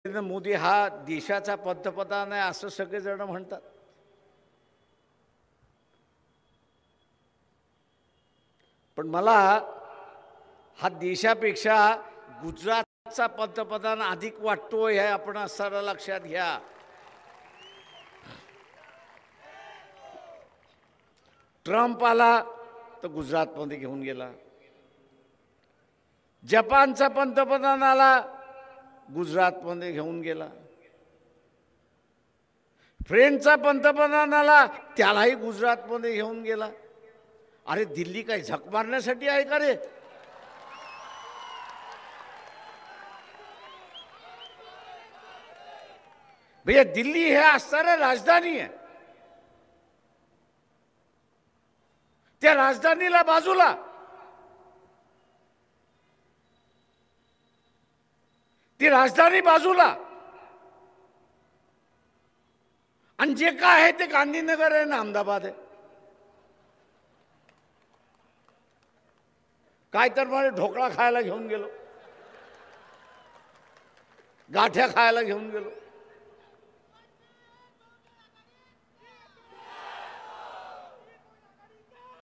नरेंद्र मोदी हा देशाचा पंतप्रधान आहे असं सगळेजण म्हणतात. पण मला हा देशापेक्षा गुजरातचा पंतप्रधान अधिक वाटतो हे आपण सारं लक्षात घ्या. ट्रम्प आला तर गुजरातमध्ये घेऊन गेला. जपानचा पंतप्रधान आला गुजरातमध्ये घेऊन गेला. फ्रेंचचा पंतप्रधान आला त्यालाही गुजरातमध्ये घेऊन गेला. अरे दिल्ली काय झक मारण्यासाठी आहे का रे? भैया दिल्ली हे असणारी राजधानी आहे. त्या राजधानीला बाजूला ती राजधानी बाजूला आणि जे काय आहे ते गांधीनगर आहे ना अहमदाबाद आहे. काय तर मला ढोकळा खायला घेऊन गेलो, गाठ्या खायला घेऊन गेलो.